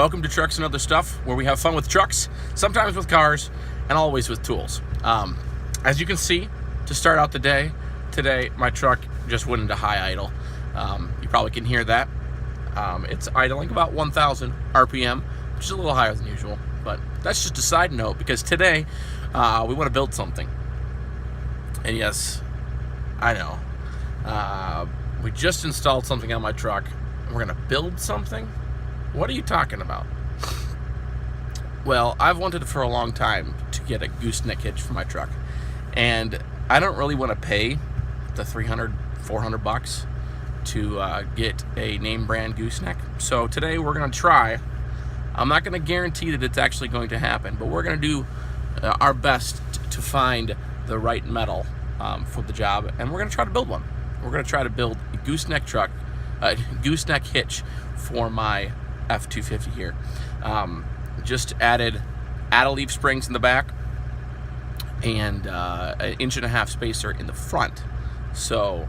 Welcome to Trucks and Other Stuff, where we have fun with trucks, sometimes with cars, and always with tools. As you can see, to start out the day, today my truck just went into high idle. You probably can hear that. It's idling about 1,000 RPM, which is a little higher than usual, but that's just a side note because today we want to build something. And yes, I know. We just installed something on my truck. We're going to build something? What are you talking about? Well, I've wanted for a long time to get a Gooseneck Hitch for my truck. And I don't really want to pay the $300, $400 to get a name brand gooseneck. So today we're going to try. I'm not going to guarantee that it's actually going to happen, but we're going to do our best to find the right metal for the job, and we're going to try to build one. We're going to try to build a gooseneck truck, gooseneck hitch for my F-250 here. Just added leaf springs in the back and an 1.5 inch spacer in the front. So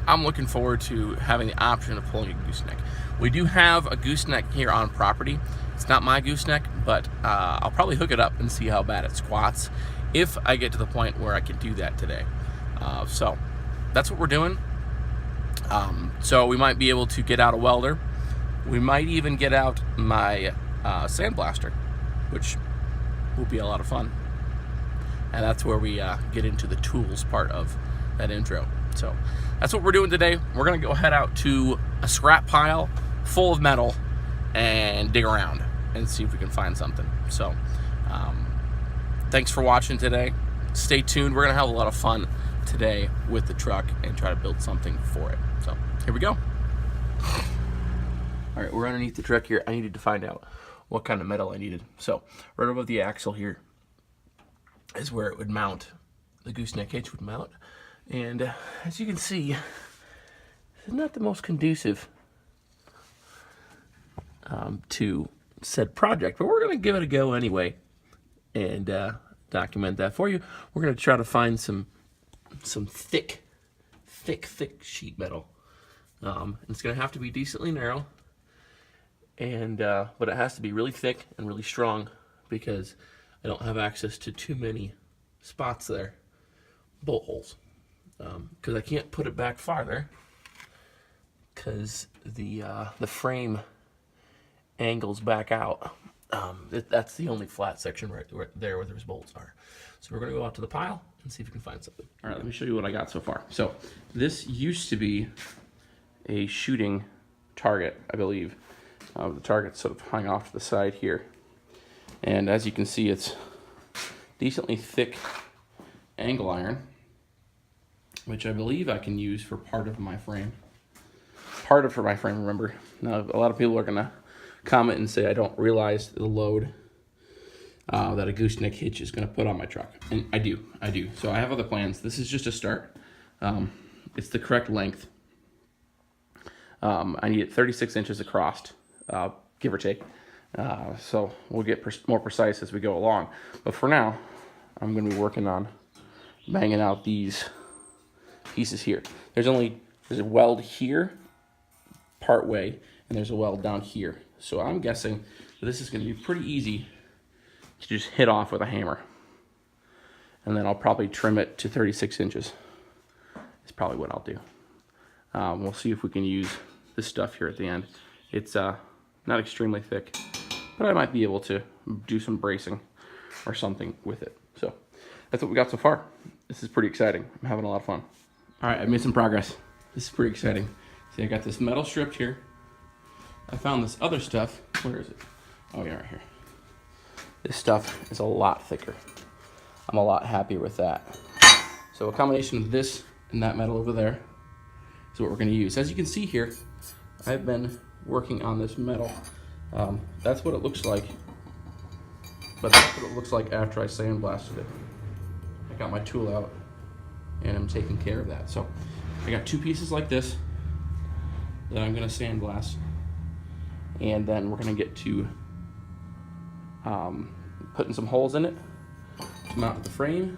I'm looking forward to having the option of pulling a gooseneck. We do have a gooseneck here on property. It's not my gooseneck, but I'll probably hook it up and see how bad it squats if I get to the point where I can do that today. So that's what we're doing. So we might be able to get out a welder. We might even get out my sandblaster, which will be a lot of fun. And that's where we get into the tools part of that intro. So that's what we're doing today. We're gonna go head out to a scrap pile full of metal and dig around and see if we can find something. So thanks for watching today. Stay tuned. We're gonna have a lot of fun today with the truck and try to build something for it. So here we go. All right, we're underneath the truck here. I needed to find out what kind of metal I needed. So right above the axle here is where it would mount. The Gooseneck Hitch would mount. And as you can see, it's not the most conducive to said project, but we're gonna give it a go anyway and document that for you. We're gonna try to find some thick sheet metal. It's gonna have to be decently narrow, and but it has to be really thick and really strong because I don't have access to too many spots there, bolt holes, because I can't put it back farther because the frame angles back out. That's the only flat section right there where those bolts are. So we're gonna go out to the pile and see if we can find something. All right, let me show you what I got so far. So this used to be a shooting target, I believe. The target's sort of hung off to the side here. And as you can see, it's decently thick angle iron, which I believe I can use for part of my frame. Remember. Now, a lot of people are gonna comment and say I don't realize the load that a Gooseneck Hitch is gonna put on my truck. And I do. So I have other plans. This is just a start. It's the correct length. I need it 36 inches across, give or take. So we'll get more precise as we go along. But for now, I'm going to be working on banging out these pieces here. There's a weld here, part way, and there's a weld down here. So I'm guessing that this is going to be pretty easy to just hit off with a hammer. And then I'll probably trim it to 36 inches. That's probably what I'll do. We'll see if we can use this stuff here at the end. It's not extremely thick, but I might be able to do some bracing or something with it. So that's what we got so far. This is pretty exciting. I'm having a lot of fun. All right, I've made some progress. This is pretty exciting. See, I got this metal stripped here. I found this other stuff. Where is it? Oh yeah, right here. This stuff is a lot thicker. I'm a lot happier with that. So a combination of this and that metal over there is what we're going to use. As you can see here, I've been working on this metal. That's what it looks like, but that's what it looks like after I sandblasted it. I got my tool out and I'm taking care of that. So I got two pieces like this that I'm going to sandblast, and then we're going to get to putting some holes in it to mount the frame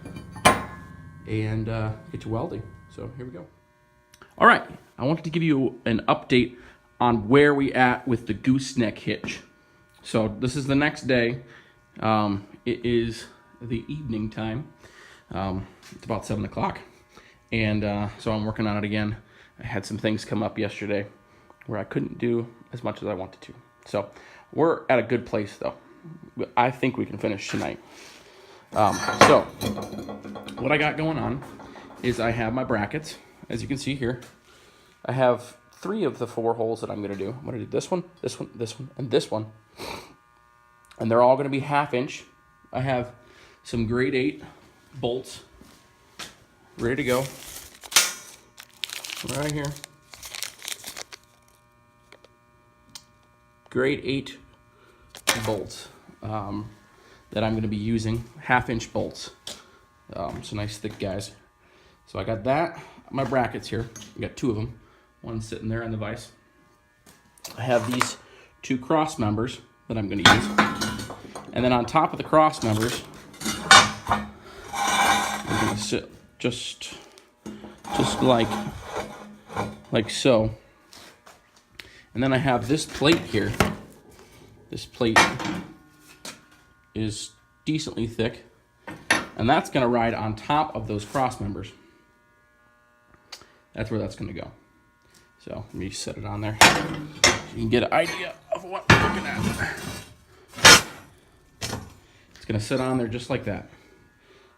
and get to welding. So here we go. All right, I wanted to give you an update on where we at with the gooseneck hitch. So this is the next day. It is the evening time. It's about 7 o'clock. And so I'm working on it again. I had some things come up yesterday where I couldn't do as much as I wanted to. So we're at a good place though. I think we can finish tonight. So what I got going on is I have my brackets, as you can see here. I have 3 of the 4 holes that I'm going to do. I'm going to do this one, this one, this one, and this one. And they're all going to be 1/2 inch. I have some grade 8 bolts ready to go. Right here. Grade 8 bolts that I'm going to be using, 1/2 inch bolts. So nice thick guys. So I got that, my brackets here. I got 2 of them. One sitting there on the vise. I have these 2 cross members that I'm going to use. And then on top of the cross members, I'm going to sit just like so. And then I have this plate here. This plate is decently thick, and that's going to ride on top of those cross members. That's where that's going to go. So let me set it on there so you can get an idea of what we're looking at. It's going to sit on there just like that.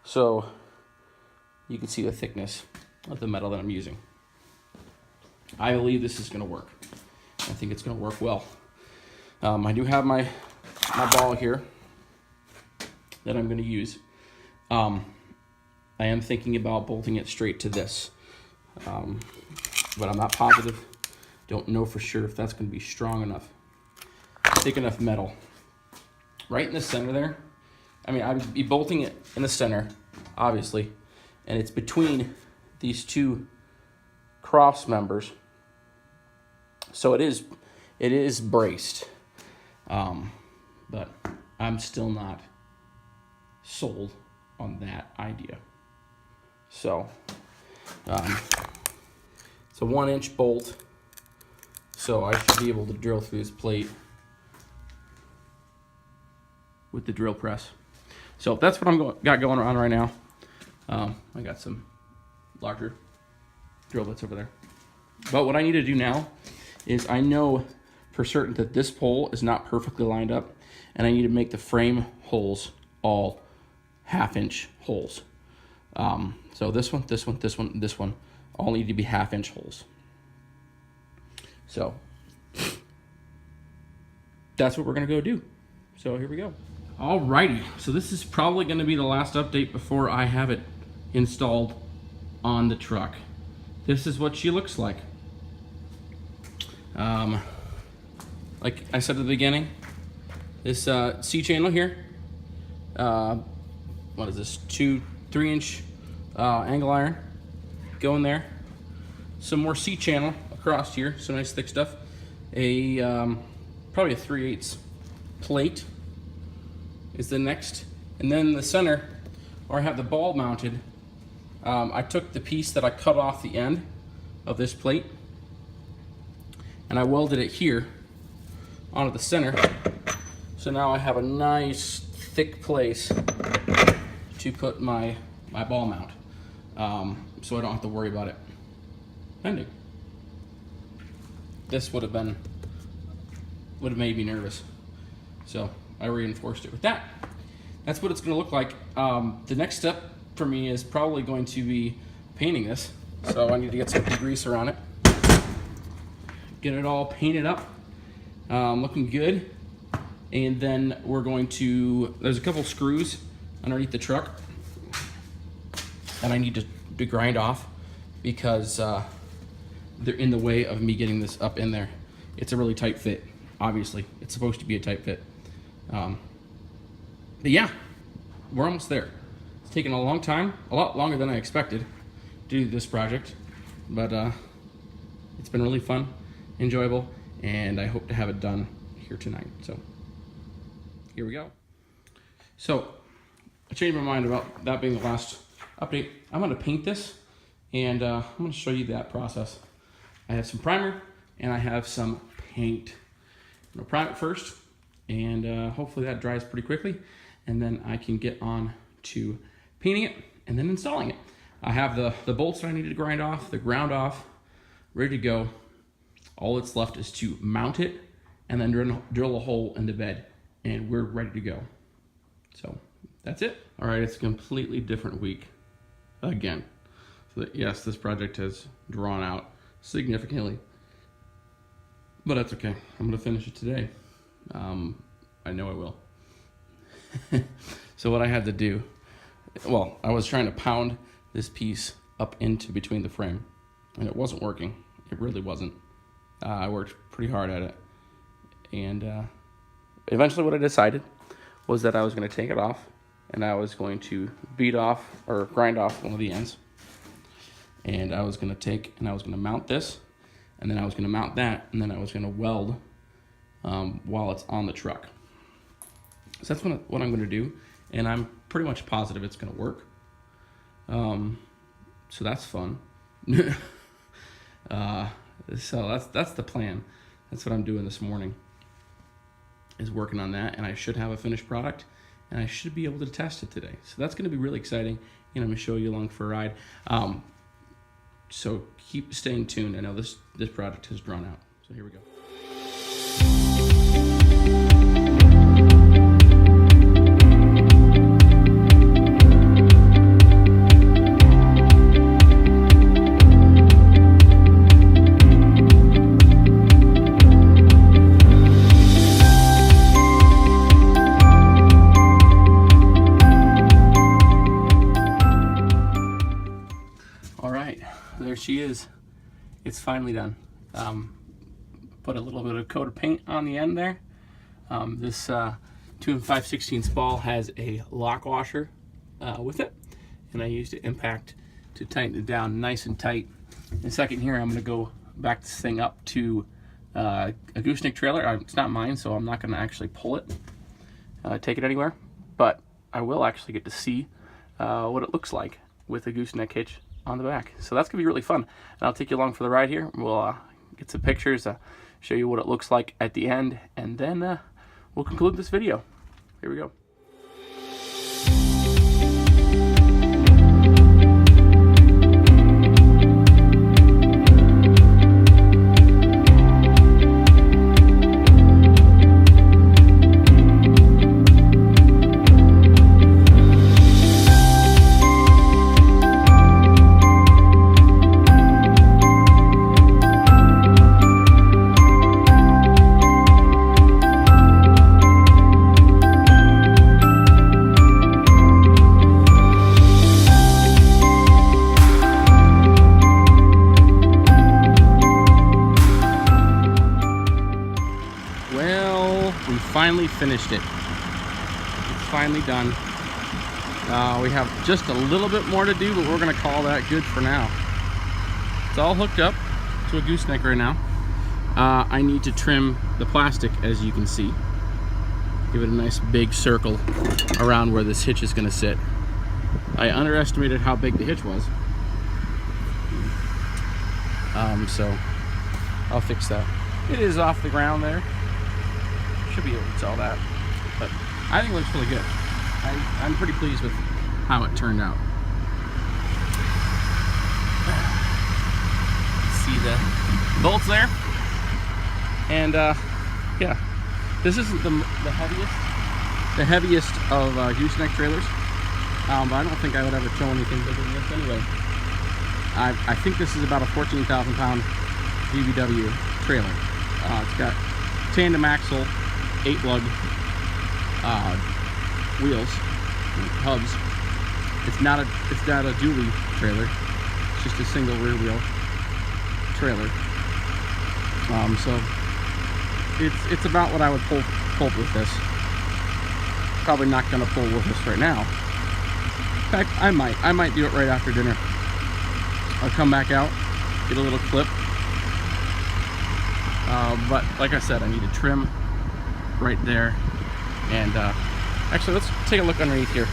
So you can see the thickness of the metal that I'm using. I believe this is going to work. I think it's going to work well. I do have my ball here that I'm going to use. I am thinking about bolting it straight to this. But I'm not positive. Don't know for sure if that's going to be strong enough. Thick enough metal. Right in the center there. I mean, I'd be bolting it in the center, obviously. And it's between these 2 cross members. So it is braced. But I'm still not sold on that idea. So, it's a 1 inch bolt, so I should be able to drill through this plate with the drill press. So that's what got going on right now. I got some larger drill bits over there. But what I need to do now is I know for certain that this pole is not perfectly lined up, and I need to make the frame holes all 1/2 inch holes. So this one, this one, this one, and this one all need to be 1/2 inch holes. So that's what we're gonna go do. So here we go. Alrighty, so this is probably gonna be the last update before I have it installed on the truck. This is what she looks like. Like I said at the beginning, this C channel here, what is this, 3 inch angle iron, go in there. Some more C channel across here, some nice thick stuff. Probably a 3/8 plate is the next. And then in the center, where I have the ball mounted, I took the piece that I cut off the end of this plate and I welded it here onto the center. So now I have a nice thick place to put my ball mount, so I don't have to worry about it bending. This would have made me nervous, so I reinforced it with that. That's what it's going to look like. The next step for me is probably going to be painting this, so I need to get some degreaser on it, get it all painted up, looking good. And then we're going to, there's a couple screws underneath the truck and I need to grind off because they're in the way of me getting this up in there. It's a really tight fit, obviously. It's supposed to be a tight fit. But yeah, we're almost there. It's taken a long time, a lot longer than I expected to do this project, but it's been really fun, enjoyable, and I hope to have it done here tonight. So here we go. So I changed my mind about that being the last update. I'm going to paint this, and I'm going to show you that process. I have some primer, and I have some paint. I'm gonna prime it first, and hopefully that dries pretty quickly, and then I can get on to painting it and then installing it. I have the bolts that I need to grind off, the ground off, ready to go. All that's left is to mount it and then drill a hole in the bed, and we're ready to go. So that's it. All right, it's a completely different week again. So yes, this project has drawn out significantly, but that's okay. I'm gonna finish it today. I know I will. So what I had to do, well, I was trying to pound this piece up into between the frame, and it wasn't working. It really wasn't. I worked pretty hard at it, and eventually what I decided was that I was going to take it off, and I was going to beat off or grind off one of the ends, and I was going to take and I was going to mount this, and then I was going to mount that, and then I was going to weld while it's on the truck. So that's what I'm going to do, and I'm pretty much positive it's going to work. So that's fun. So that's the plan. That's what I'm doing this morning, is working on that, and I should have a finished product, and I should be able to test it today. So that's going to be really exciting, and I'm going to show you along for a ride. So keep staying tuned. I know this project has drawn out. So here we go. There she is. It's finally done. Put a little bit of coat of paint on the end there. This 2 5/16 ball has a lock washer with it, and I used an impact to tighten it down nice and tight. In a second here, I'm going to go back this thing up to a gooseneck trailer. It's not mine, so I'm not going to actually pull it, take it anywhere, but I will actually get to see what it looks like with a gooseneck hitch on the back. So that's gonna be really fun, and I'll take you along for the ride here. We'll get some pictures, show you what it looks like at the end, and then we'll conclude this video. Here we go. Finally finished it. It's finally done. We have just a little bit more to do, but we're gonna call that good for now. It's all hooked up to a gooseneck right now. I need to trim the plastic, as you can see. Give it a nice big circle around where this hitch is gonna sit. I underestimated how big the hitch was. So I'll fix that. It is off the ground there. Should be able to tell that, but I think it looks really good. I'm pretty pleased with how it turned out. See the bolts there, and yeah, this isn't the heaviest of gooseneck trailers, but I don't think I would ever tow anything bigger than this anyway. I think this is about a 14,000 pound GVW trailer. It's got tandem axle, 8 lug wheels, hubs. It's not a dually trailer. It's just a single rear wheel trailer. So it's about what I would pull with this. Probably not gonna pull with this right now. In fact, I might do it right after dinner. I'll come back out, get a little clip. But like I said, I need to trim right there, and actually let's take a look underneath here.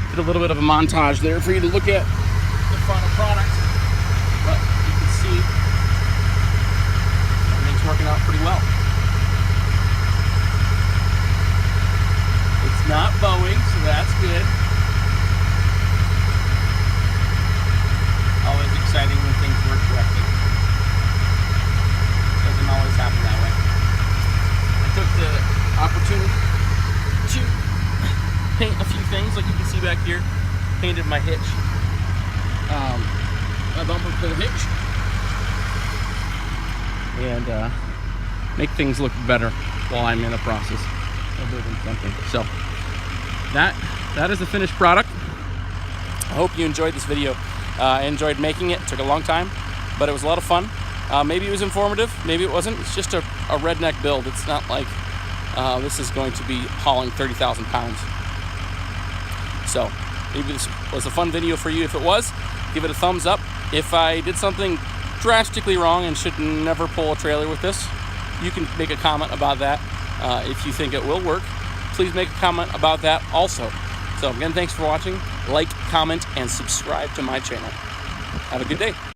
Did a little bit of a montage there for you to look at the final product, but you can see and make things look better while I'm in the process of building something. So that is the finished product. I hope you enjoyed this video. I enjoyed making it. It took a long time, but it was a lot of fun. Maybe it was informative, maybe it wasn't. It's just a redneck build. It's not like this is going to be hauling 30,000 pounds. So maybe this was a fun video for you. If it was, give it a thumbs up. If I did something drastically wrong and should never pull a trailer with this, you can make a comment about that. If you think it will work, please make a comment about that also. So again, thanks for watching. Like, comment, and subscribe to my channel. Have a good day.